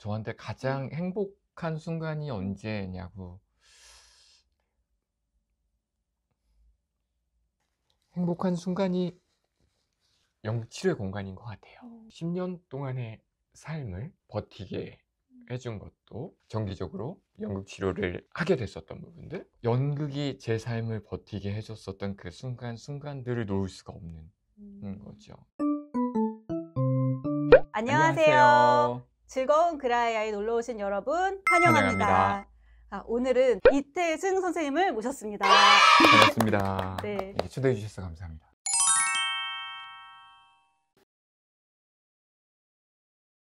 저한테 가장 행복한 순간이 언제냐고. 행복한 순간이 연극치료의 공간인 것 같아요. 10년 동안의 삶을 버티게 해준 것도, 정기적으로 연극 치료를 하게 됐었던 부분들, 연극이 제 삶을 버티게 해줬었던 그 순간들을 놓을 수가 없는 거죠. 안녕하세요. 즐거운 그라야에 놀러 오신 여러분 환영합니다. 오늘은 이태승 선생님을 모셨습니다. 반갑습니다. 네. 초대해 주셔서 감사합니다.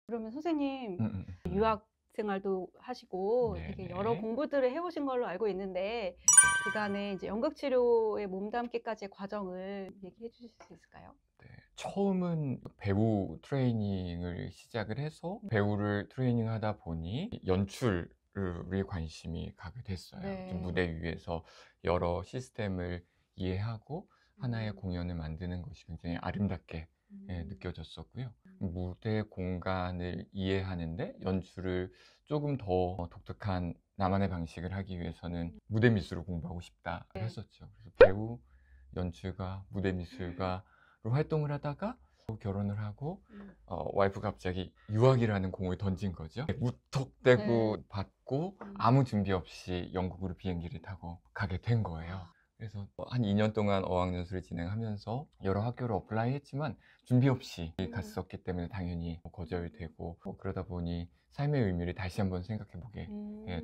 그러면 선생님 유학 생활도 하시고 되게 여러 네네. 공부들을 해오신 걸로 알고 있는데 그간에 이제 연극 치료에 몸담기까지의 과정을 얘기해 주실 수 있을까요? 네. 처음은 배우 트레이닝을 시작을 해서 배우를 트레이닝하다 보니 연출에 관심이 가게 됐어요. 네. 무대 위에서 여러 시스템을 이해하고 하나의 공연을 만드는 것이 굉장히 아름답게 느껴졌었고요. 무대 공간을 이해하는데 연출을 조금 더 독특한 나만의 방식을 하기 위해서는 무대 미술을 공부하고 싶다 했었죠. 그래서 배우, 연출가, 무대 미술가로 활동을 하다가 결혼을 하고 와이프가 갑자기 유학이라는 공을 던진 거죠. 무턱대고 받고 아무 준비 없이 영국으로 비행기를 타고 가게 된 거예요. 그래서 한 2년 동안 어학연수를 진행하면서 여러 학교를 어플라이 했지만 준비 없이 갔었기 때문에 당연히 거절되고 그러다 보니 삶의 의미를 다시 한번 생각해 보게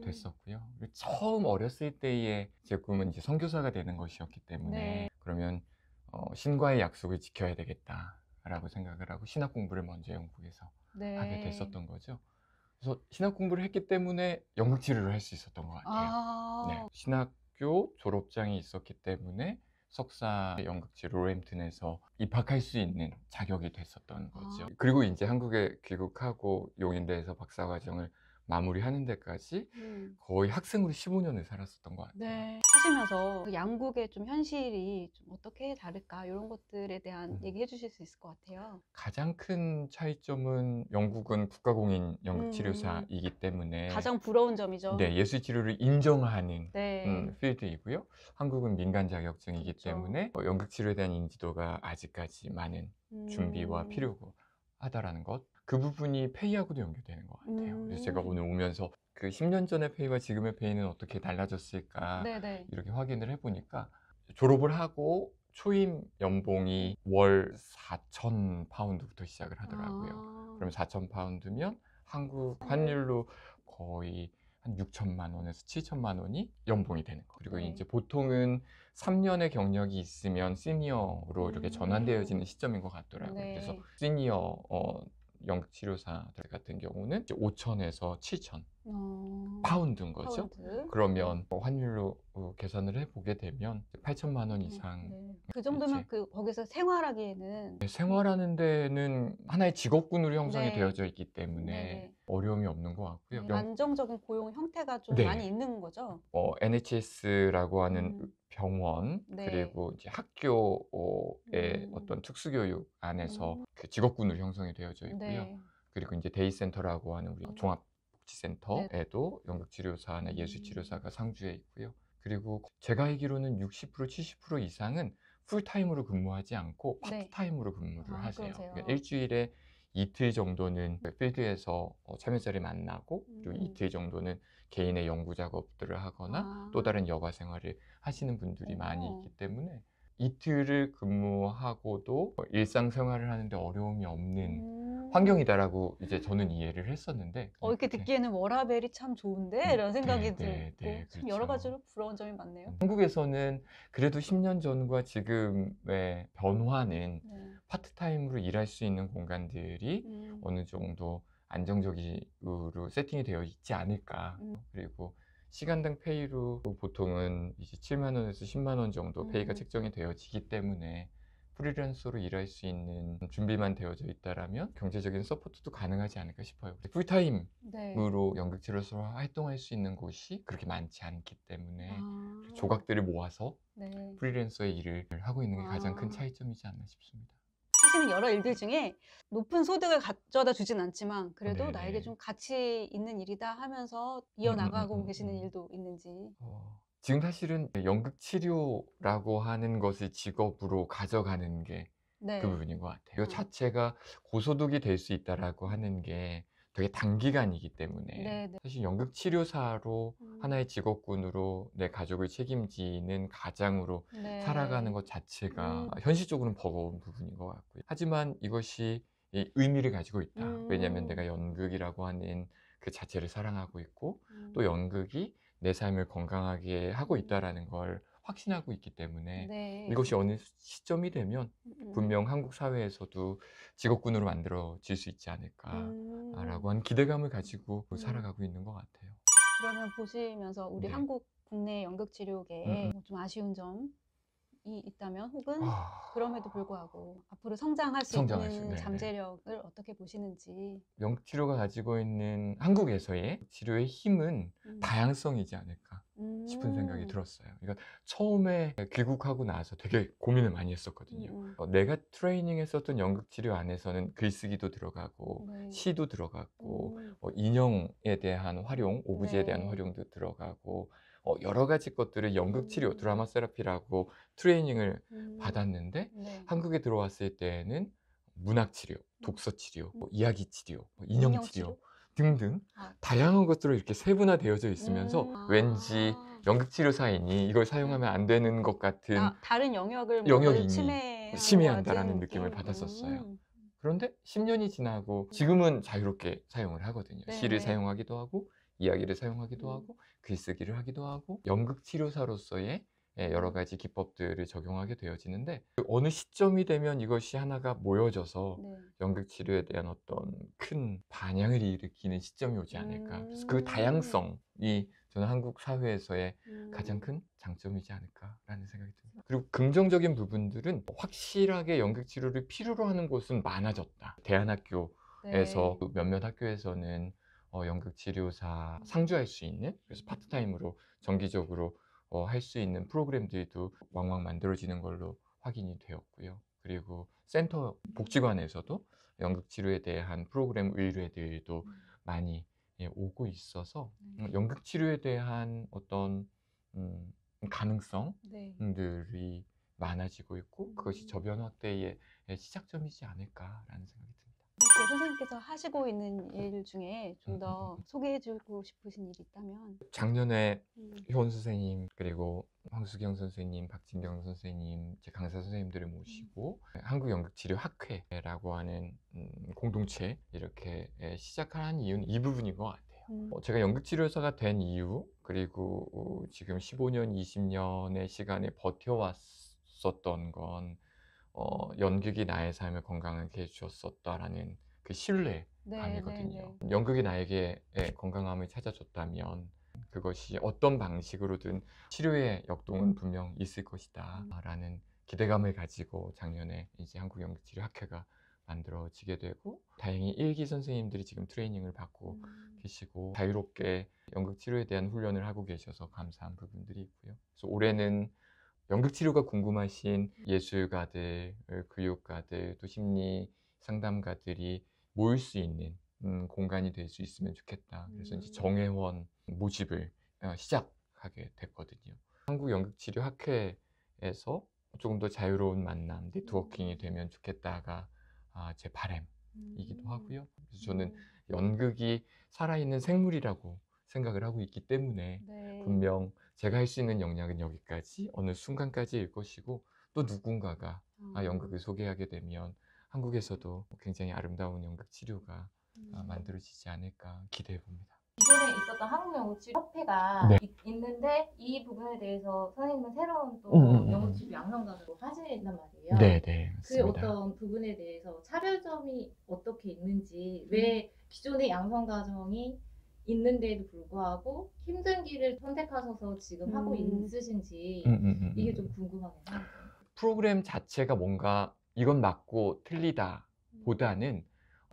됐었고요. 그리고 처음 어렸을 때의 제 꿈은 이제 선교사가 되는 것이었기 때문에 그러면 신과의 약속을 지켜야 되겠다라고 생각을 하고 신학 공부를 먼저 영국에서 하게 됐었던 거죠. 그래서 신학 공부를 했기 때문에 연극 치료를 할 수 있었던 것 같아요. 네. 신학교 졸업장이 있었기 때문에 석사 연극치 로램튼에서 입학할 수 있는 자격이 됐었던 거죠. 그리고 이제 한국에 귀국하고 용인대에서 박사과정을 마무리하는 데까지 거의 학생으로 15년을 살았었던 것 같아요. 하시면서 그 양국의 좀 현실이 좀 어떻게 다를까 이런 것들에 대한 얘기해 주실 수 있을 것 같아요. 가장 큰 차이점은 영국은 국가공인 연극치료사이기 때문에 가장 부러운 점이죠. 네, 예술치료를 인정하는 네. 필드이고요. 한국은 민간 자격증이기 그렇죠. 때문에 연극치료에 대한 인지도가 아직까지 많은 준비와 필요고 하다라는 것, 그 부분이 페이하고도 연결되는 것 같아요. 그래서 제가 오늘 오면서 그 10년 전의 페이와 지금의 페이는 어떻게 달라졌을까 네네. 이렇게 확인을 해보니까 졸업을 하고 초임 연봉이 월 4천 파운드부터 시작을 하더라고요. 그럼 4천 파운드면 한국 환율로 거의 한 6천만 원에서 7천만 원이 연봉이 되는 거예요. 그리고 이제 보통은 3년의 경력이 있으면 시니어로 이렇게 전환되어지는 시점인 것 같더라고요. 그래서 시니어 연극치료사들 같은 경우는 5천에서 7천 파운드인 거죠. 그러면 환율로 계산을 해보게 되면 8천만 원 이상. 그 정도면 거기서 생활하기에는 생활하는 데는 하나의 직업군으로 형성이 되어져 있기 때문에 어려움이 없는 것 같고요. 안정적인 고용 형태가 좀 많이 있는 거죠. NHS라고 하는 병원 그리고 이제 학교의 어떤 특수교육 안에서 그 직업군으로 형성이 되어져 있고요. 그리고 이제 데이센터라고 하는 우리 종합복지센터에도 연극치료사나 예술치료사가 상주해 있고요. 그리고 제가 알기로는 60% 70% 이상은 풀타임으로 근무하지 않고 파트타임으로 근무를 하세요. 그러니까 일주일에 이틀 정도는 필드에서 참여자를 만나고 그리고 이틀 정도는 개인의 연구 작업들을 하거나 또 다른 여가 생활을 하시는 분들이 많이 있기 때문에 이틀을 근무하고도 일상생활을 하는데 어려움이 없는 환경이다라고 이제 저는 이해를 했었는데 이렇게 듣기에는 워라밸이 참 좋은데 이런 생각이 들고 참 그렇죠. 여러 가지로 부러운 점이 많네요. 한국에서는 그래도 10년 전과 지금의 변화는 파트타임으로 일할 수 있는 공간들이 어느 정도 안정적으로 세팅이 되어 있지 않을까. 그리고 시간당 페이로 보통은 이제 7만 원에서 10만 원 정도 페이가 책정이 되어지기 때문에 프리랜서로 일할 수 있는 준비만 되어져 있다라면 경제적인 서포트도 가능하지 않을까 싶어요. 풀타임으로 연극치료사로 활동할 수 있는 곳이 그렇게 많지 않기 때문에 조각들을 모아서 프리랜서의 일을 하고 있는 게 가장 큰 차이점이지 않나 싶습니다. 하시는 여러 일들 중에 높은 소득을 가져다 주진 않지만 그래도 네네. 나에게 좀 가치 있는 일이다 하면서 음, 음, 이어나가고 계시는 일도 있는지. 지금 사실은 연극 치료라고 하는 것을 직업으로 가져가는 게 그 네. 부분인 것 같아요. 이 어. 자체가 고소득이 될 수 있다라고 하는 게 되게 단기간이기 때문에 네네. 사실 연극 치료사로 음. 하나의 직업군으로 내 가족을 책임지는 가장으로 살아가는 네. 것 자체가 음. 현실적으로는 버거운 부분인 것 같고요. 하지만 이것이 이 의미를 가지고 있다. 왜냐하면 음. 내가 연극이라고 하는 그 자체를 사랑하고 있고 또 음. 연극이 내 삶을 건강하게 하고 음. 있다라는 걸 확신하고 있기 때문에 네. 이것이 어느 시점이 되면 음음. 분명 한국 사회에서도 직업군으로 만들어질 수 있지 음. 않을까라고 하는 기대감을 가지고 음. 살아가고 있는 것 같아요. 그러면 보시면서 우리 네. 한국 국내 연극 치료계에 음음. 뭐 좀 아쉬운 점이 있다면 혹은 아. 그럼에도 불구하고 앞으로 성장할 수 성장할 수 있는 네네. 잠재력을 어떻게 보시는지. 연극 치료가 가지고 있는 한국에서의 치료의 힘은 음. 다양성이지 않을까 싶은 생각이 음. 들었어요. 그러니까 처음에 귀국하고 나서 되게 고민을 많이 했었거든요. 음음. 내가 트레이닝했었던 연극 치료 안에서는 글쓰기도 들어가고 네. 시도 들어갔고 음. 인형에 대한 활용, 오브제에 대한 네. 활용도 들어가고 여러 가지 것들을 연극 치료, 음. 드라마 세라피라고 트레이닝을 음. 받았는데 네. 한국에 들어왔을 때에는 문학 치료, 음. 독서 치료, 음. 이야기 치료, 인형 인형 치료 치료? 등등 아. 다양한 것들로 이렇게 세분화되어져 있으면서 왠지 아. 연극 치료사이니 이걸 사용하면 안 되는 것 같은 다른 영역을 뭐를 영역이니 침해하는 것 심의한다라는 같은 느낌을 느낌? 받았었어요. 그런데 10 년이 지나고 지금은 자유롭게 사용을 하거든요. 시를 네네. 사용하기도 하고 이야기를 사용하기도 음. 하고 글쓰기를 하기도 하고 연극 치료사로서의 여러 가지 기법들을 적용하게 되어지는데 그 어느 시점이 되면 이것이 하나가 모여져서 네. 연극 치료에 대한 어떤 큰 반향을 일으키는 시점이 오지 않을까. 그래서 그 음. 다양성이 저는 한국 사회에서의 가장 음. 큰 장점이지 않을까라는 생각이 듭니다. 그리고 긍정적인 부분들은 확실하게 연극 치료를 필요로 하는 곳은 많아졌다. 대안학교에서 네. 몇몇 학교에서는 연극 치료사 상주할 수 있는 그래서 파트타임으로 정기적으로 할 수 있는 프로그램들도 왕왕 만들어지는 걸로 확인이 되었고요. 그리고 센터 복지관에서도 연극 치료에 대한 프로그램 의뢰들도 많이 오고 있어서 네. 연극 치료에 대한 어떤 음 네. 가능성들이 많아지고 있고 그것이 음. 저변 확대의 시작점이지 않을까라는 생각이 듭니다. 이렇게 선생님께서 하시고 있는 일 중에 좀 더 음. 소개해 주고 싶으신 일이 있다면? 작년에 음. 효원 선생님 그리고 황수경 선생님, 박진경 선생님, 제 강사 선생님들을 모시고 한국연극치료학회라고 하는 공동체 이렇게 시작한 이유는 이 부분인 것 같아요. 음. 제가 연극치료사가 된 이유 그리고 지금 15년, 20년의 시간에 버텨왔었던 건 연극이 나의 삶을 건강하게 해 주었었다라는 그 신뢰감이거든요. 네네네. 연극이 나에게 건강함을 찾아줬다면 그것이 어떤 방식으로든 치료의 역동은 분명 있을 것이다 라는 기대감을 가지고 작년에 이제 한국연극치료학회가 만들어지게 되고 다행히 1기 선생님들이 지금 트레이닝을 받고 계시고 자유롭게 연극치료에 대한 훈련을 하고 계셔서 감사한 부분들이 있고요. 그래서 올해는 연극 치료가 궁금하신 예술가들, 교육가들, 또 심리 상담가들이 모일 수 있는 공간이 될 수 있으면 좋겠다. 그래서 이제 정회원 모집을 시작하게 됐거든요. 한국연극치료학회에서 조금 더 자유로운 만남, 네트워킹이 되면 좋겠다가 제 바람이기도 하고요. 그래서 저는 연극이 살아있는 생물이라고 생각을 하고 있기 때문에 네. 분명 제가 할 수 있는 역량은 여기까지 어느 순간까지일 것이고 또 누군가가 연극을 소개하게 되면 한국에서도 굉장히 아름다운 연극 치료가 만들어지지 않을까 기대해 봅니다. 기존에 있었던 한국연극치료협회가 네. 있는데 이 부분에 대해서 선생님은 새로운 또 음. 연극치료 양성가로 하신단 말이에요. 네네 그 맞습니다. 어떤 부분에 대해서 차별점이 어떻게 있는지, 왜 기존의 양성 과정이 있는데도 불구하고 힘든 길을 선택하셔서 지금 하고 있으신지 이게 좀 궁금하네요. 프로그램 자체가 뭔가 이건 맞고 틀리다 보다는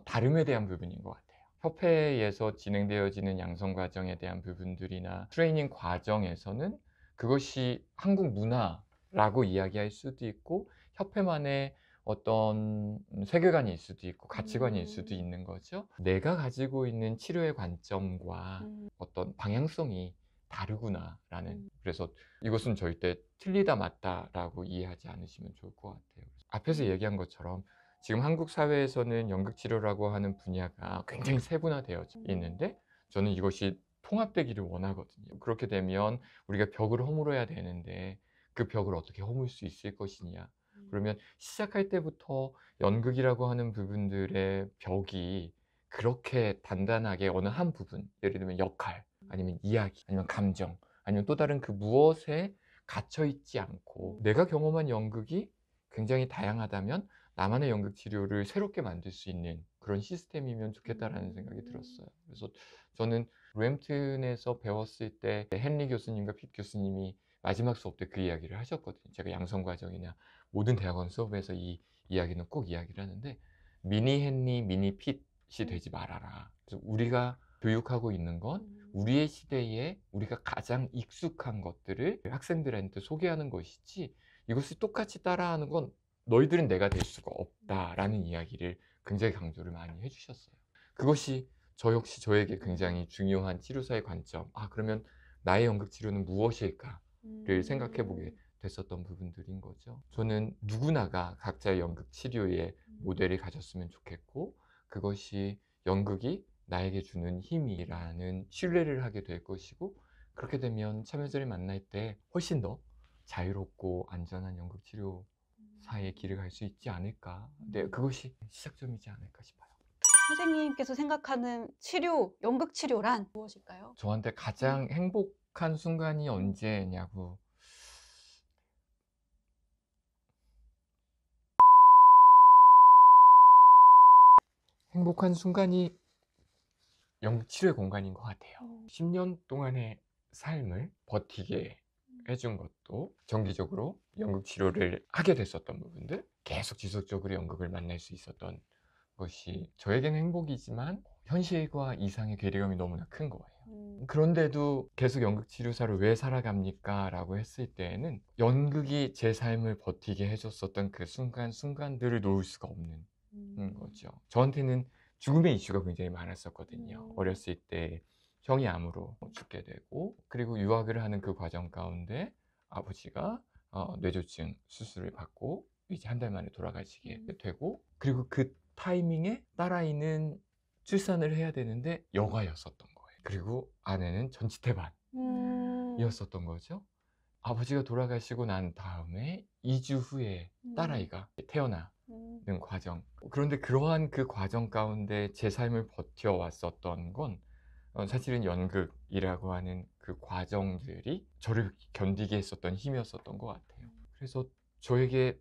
다름에 대한 부분인 것 같아요. 협회에서 진행되어지는 양성 과정에 대한 부분들이나 트레이닝 과정에서는 그것이 한국 문화라고 이야기할 수도 있고 협회만의 어떤 세계관일 수도 있고 가치관일 수도 있는 거죠. 내가 가지고 있는 치료의 관점과 어떤 방향성이 다르구나라는. 그래서 이것은 절대 틀리다 맞다라고 이해하지 않으시면 좋을 것 같아요. 앞에서 얘기한 것처럼 지금 한국 사회에서는 연극치료라고 하는 분야가 굉장히 세분화되어 있는데 저는 이것이 통합되기를 원하거든요. 그렇게 되면 우리가 벽을 허물어야 되는데 그 벽을 어떻게 허물 수 있을 것이냐. 그러면 시작할 때부터 연극이라고 하는 부분들의 벽이 그렇게 단단하게 어느 한 부분, 예를 들면 역할, 아니면 이야기, 아니면 감정, 아니면 또 다른 그 무엇에 갇혀 있지 않고 내가 경험한 연극이 굉장히 다양하다면 나만의 연극 치료를 새롭게 만들 수 있는 그런 시스템이면 좋겠다라는 생각이 들었어요. 그래서 저는 루햄튼에서 배웠을 때 헨리 교수님과 핏 교수님이 마지막 수업 때 그 이야기를 하셨거든요. 제가 양성과정이나 모든 대학원 수업에서 이 이야기는 꼭 이야기를 하는데 미니 헨리, 미니 핏이 되지 말아라. 그래서 우리가 교육하고 있는 건 우리의 시대에 우리가 가장 익숙한 것들을 학생들한테 소개하는 것이지 이것을 똑같이 따라하는 건 너희들은 내가 될 수가 없다라는 이야기를 굉장히 강조를 많이 해주셨어요. 그것이 저 역시 저에게 굉장히 중요한 치료사의 관점. 그러면 나의 연극 치료는 무엇일까를 생각해 보게 됐었던 부분들인 거죠. 저는 누구나가 각자의 연극 치료의 모델을 가졌으면 좋겠고 그것이 연극이 나에게 주는 힘이라는 신뢰를 하게 될 것이고 그렇게 되면 참여자를 만날 때 훨씬 더 자유롭고 안전한 연극 치료사의 길을 갈 수 있지 않을까. 네, 그것이 시작점이지 않을까 싶어요. 선생님께서 생각하는 치료, 연극 치료란 무엇일까요? 저한테 가장 행복한 순간이 언제냐고. 행복한 순간이 연극 치료의 공간인 것 같아요. 10년 동안의 삶을 버티게 해준 것도 정기적으로 연극 치료를 하게 됐었던 부분들, 계속 지속적으로 연극을 만날 수 있었던 것이 저에게는 행복이지만 현실과 이상의 괴리감이 너무나 큰 거예요. 그런데도 계속 연극 치료사로 왜 살아갑니까? 라고 했을 때에는 연극이 제 삶을 버티게 해줬었던 그 순간들을 놓을 수가 없는 거죠. 저한테는 죽음의 이슈가 굉장히 많았었거든요. 어렸을 때 형이 암으로 죽게 되고 그리고 유학을 하는 그 과정 가운데 아버지가 뇌졸중 수술을 받고 이제 한 달 만에 돌아가시게 되고 그리고 그 타이밍에 딸아이는 출산을 해야 되는데 여가였었던 거예요. 그리고 아내는 전치태반이었었던 거죠. 아버지가 돌아가시고 난 다음에 2주 후에 딸아이가 태어나는 과정. 그런데 그러한 그 과정 가운데 제 삶을 버텨왔었던 건 사실은 연극이라고 하는 그 과정들이 저를 견디게 했었던 힘이었었던 것 같아요. 그래서 저에게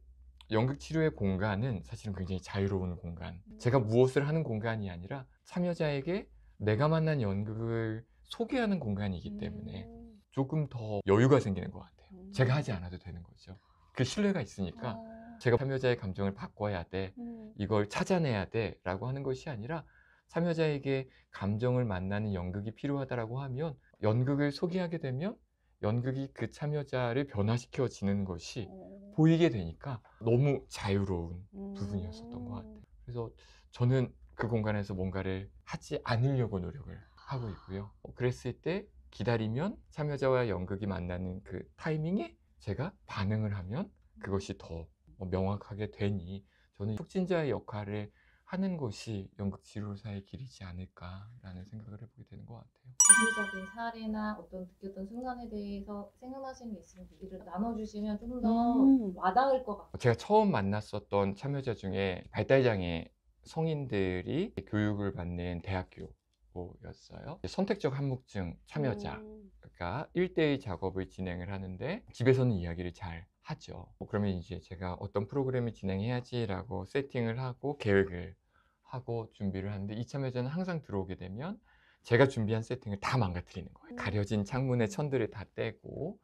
연극 치료의 공간은 사실은 굉장히 자유로운 공간. 제가 무엇을 하는 공간이 아니라 참여자에게 내가 만난 연극을 소개하는 공간이기 때문에 조금 더 여유가 생기는 것 같아요. 제가 하지 않아도 되는 거죠. 그 신뢰가 있으니까 제가 참여자의 감정을 바꿔야 돼, 이걸 찾아내야 돼 라고 하는 것이 아니라 참여자에게 감정을 만나는 연극이 필요하다라고 하면 연극을 소개하게 되면 연극이 그 참여자를 변화시켜지는 것이 보이게 되니까 너무 자유로운 부분이었었던 것 같아요. 그래서 저는 그 공간에서 뭔가를 하지 않으려고 노력을 하고 있고요. 그랬을 때 기다리면 참여자와 연극이 만나는 그 타이밍에 제가 반응을 하면 그것이 더 명확하게 되니 저는 촉진자의 역할을 하는 것이 연극 치료사의 길이지 않을까라는 생각을 해보게 되는 것 같아요. 구체적인 사례나 어떤 느꼈던 순간에 대해서 생각나시는 게 있으면 얘기를 나눠주시면 좀 더 와닿을 것 같아요. 제가 처음 만났었던 참여자 중에 발달장애 성인들이 교육을 받는 대학교였어요. 선택적 한묵증 참여자가 1대1 작업을 진행을 하는데 집에서는 이야기를 잘 하죠. 그러면 이제 제가 어떤 프로그램을 진행해야지라고 세팅을 하고 계획을 하고 준비를 하는데 이 참여자는 항상 들어오게 되면 제가 준비한 세팅을 다 망가뜨리는 거예요. 가려진 창문의 천들을 다 떼고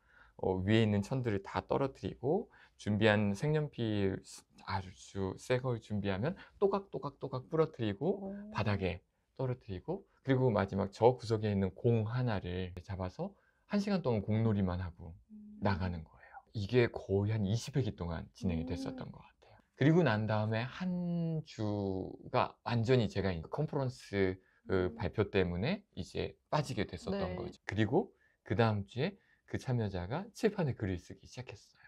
위에 있는 천들을 다 떨어뜨리고 준비한 색연필 아주 새 걸 준비하면 또각또각 부러뜨리고 바닥에 떨어뜨리고 그리고 마지막 저 구석에 있는 공 하나를 잡아서 1시간 동안 공놀이만 하고 나가는 거예요. 이게 거의 한 20회기 동안 진행이 됐었던 것 같아요. 그리고 난 다음에 한 주가 완전히 제가 컨퍼런스 그 발표 때문에 이제 빠지게 됐었던 네. 거죠. 그리고 그 다음 주에 그 참여자가 칠판에 글을 쓰기 시작했어요.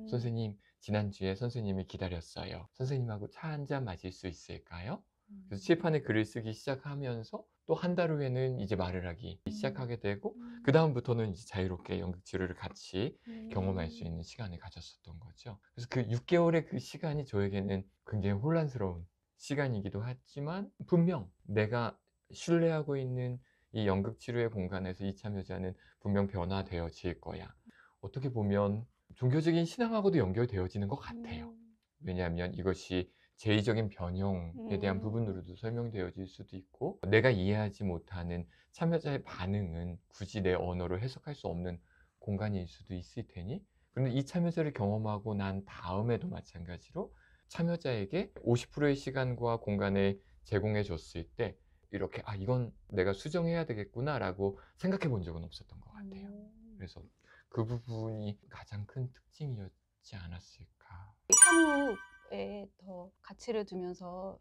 선생님, 지난주에 선생님이 기다렸어요. 선생님하고 차 한 잔 마실 수 있을까요? 그래서 칠판에 글을 쓰기 시작하면서 또 한 달 후에는 이제 말을 하기 시작하게 되고, 그 다음부터는 이제 자유롭게 연극 치료를 같이 경험할 수 있는 시간을 가졌었던 거죠. 그래서 그 6개월의 그 시간이 저에게는 굉장히 혼란스러운 시간이기도 하지만, 분명 내가 신뢰하고 있는 이 연극 치료의 공간에서 이 참여자는 분명 변화되어질 거야. 어떻게 보면 종교적인 신앙하고도 연결되어지는 것 같아요. 왜냐하면 이것이 제의적인 변형에 대한 부분으로도 설명되어질 수도 있고, 내가 이해하지 못하는 참여자의 반응은 굳이 내 언어로 해석할 수 없는 공간일 수도 있을 테니, 그런데 이 참여자를 경험하고 난 다음에도 마찬가지로 참여자에게 50%의 시간과 공간을 제공해 줬을 때 이렇게 이건 내가 수정해야 되겠구나 라고 생각해 본 적은 없었던 것 같아요. 그래서 그 부분이 가장 큰 특징이었지 않았을까. 향후에 더 가치를 두면서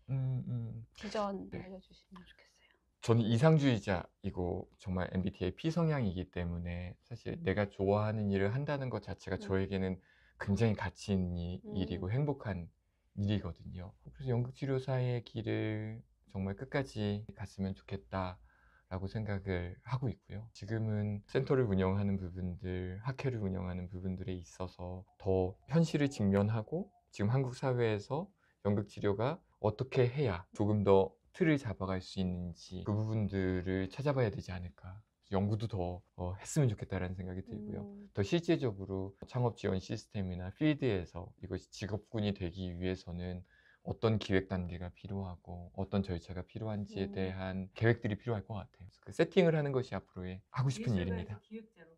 비전 네. 알려주시면 좋겠어요. 저는 이상주의자이고 정말 MBTI P성향이기 때문에 사실 내가 좋아하는 일을 한다는 것 자체가 저에게는 굉장히 가치 있는 일이고 행복한 일이거든요. 그래서 연극치료사의 길을 정말 끝까지 갔으면 좋겠다라고 생각을 하고 있고요. 지금은 센터를 운영하는 부분들, 학회를 운영하는 부분들에 있어서 더 현실을 직면하고 지금 한국 사회에서 연극치료가 어떻게 해야 조금 더 틀을 잡아갈 수 있는지 그 부분들을 찾아봐야 되지 않을까. 연구도 더 했으면 좋겠다라는 생각이 들고요. 더 실제적으로 창업 지원 시스템이나 필드에서 이것이 직업군이 되기 위해서는 어떤 기획 단계가 필요하고 어떤 절차가 필요한지에 대한 계획들이 필요할 것 같아요. 그 세팅을 하는 것이 앞으로의 하고 싶은 일입니다. 기획자로.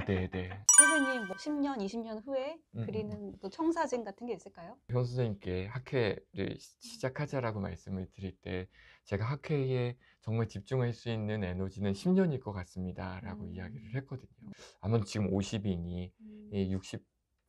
네네. 선생님, 10년, 20년 후에 그리는 또 청사진 같은 게 있을까요? 현 선생님께 학회를 시작하자라고 말씀을 드릴 때 제가 학회에 정말 집중할 수 있는 에너지는 10년일 것 같습니다 라고 이야기를 했거든요. 아마 지금 50이니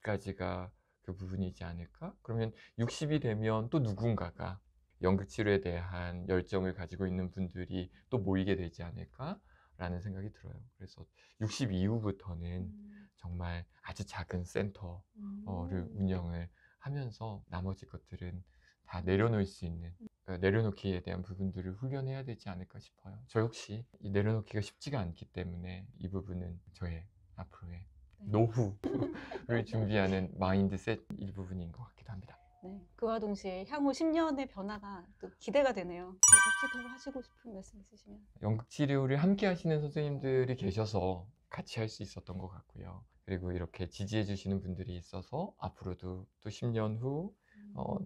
60까지가 그 부분이지 않을까? 그러면 60이 되면 또 누군가가 연극치료에 대한 열정을 가지고 있는 분들이 또 모이게 되지 않을까? 라는 생각이 들어요. 그래서 60 이후부터는 정말 아주 작은 센터를 운영을 하면서 나머지 것들은 다 내려놓을 수 있는, 그러니까 내려놓기에 대한 부분들을 훈련해야 되지 않을까 싶어요. 저 역시 이 내려놓기가 쉽지가 않기 때문에 이 부분은 저의 앞으로의 노후를 준비하는 마인드셋 일부분인 것 같기도 합니다. 네, 그와 동시에 향후 10년의 변화가 또 기대가 되네요. 혹시 더 하시고 싶은 말씀 있으시면? 연극치료를 함께 하시는 선생님들이 계셔서 같이 할 수 있었던 것 같고요. 그리고 이렇게 지지해 주시는 분들이 있어서 앞으로도 또 10년 후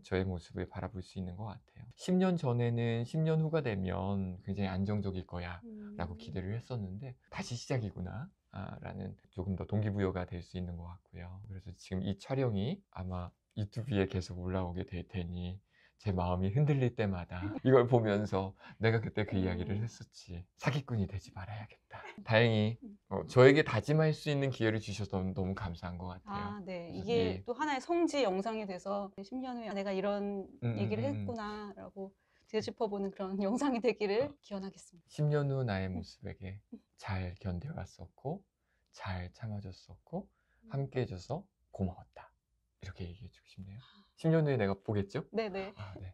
저의 모습을 바라볼 수 있는 것 같아요. 10년 전에는 10년 후가 되면 굉장히 안정적일 거야 라고 기대를 했었는데 다시 시작이구나 라는 조금 더 동기부여가 될 수 있는 것 같고요. 그래서 지금 이 촬영이 아마 유튜브에 계속 올라오게 될 테니 제 마음이 흔들릴 때마다 이걸 보면서 내가 그때 그 이야기를 했었지, 사기꾼이 되지 말아야겠다. 다행히 저에게 다짐할 수 있는 기회를 주셔서 너무 감사한 것 같아요. 네. 그래서 이게 또 하나의 성지 영상이 돼서 10년 후에 내가 이런 얘기를 했구나 라고 되짚어보는 그런 영상이 되기를 기원하겠습니다. 10년 후 나의 모습에게 잘 견뎌왔었고 잘 참아줬었고 함께 해줘서 고마웠다, 이렇게 얘기해주고 싶네요. 10년 후에 내가 보겠죠? 네네. 네.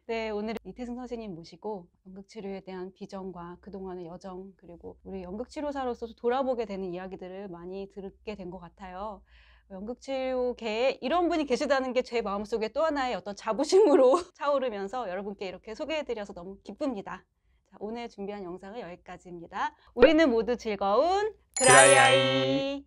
네, 오늘 이태승 선생님 모시고 연극치료에 대한 비전과 그동안의 여정, 그리고 우리 연극치료사로서 돌아보게 되는 이야기들을 많이 듣게 된 것 같아요. 연극치료계에 이런 분이 계시다는 게 제 마음속에 또 하나의 어떤 자부심으로 차오르면서 여러분께 이렇게 소개해드려서 너무 기쁩니다. 자, 오늘 준비한 영상은 여기까지입니다. 우리는 모두 즐거운 드라이아이!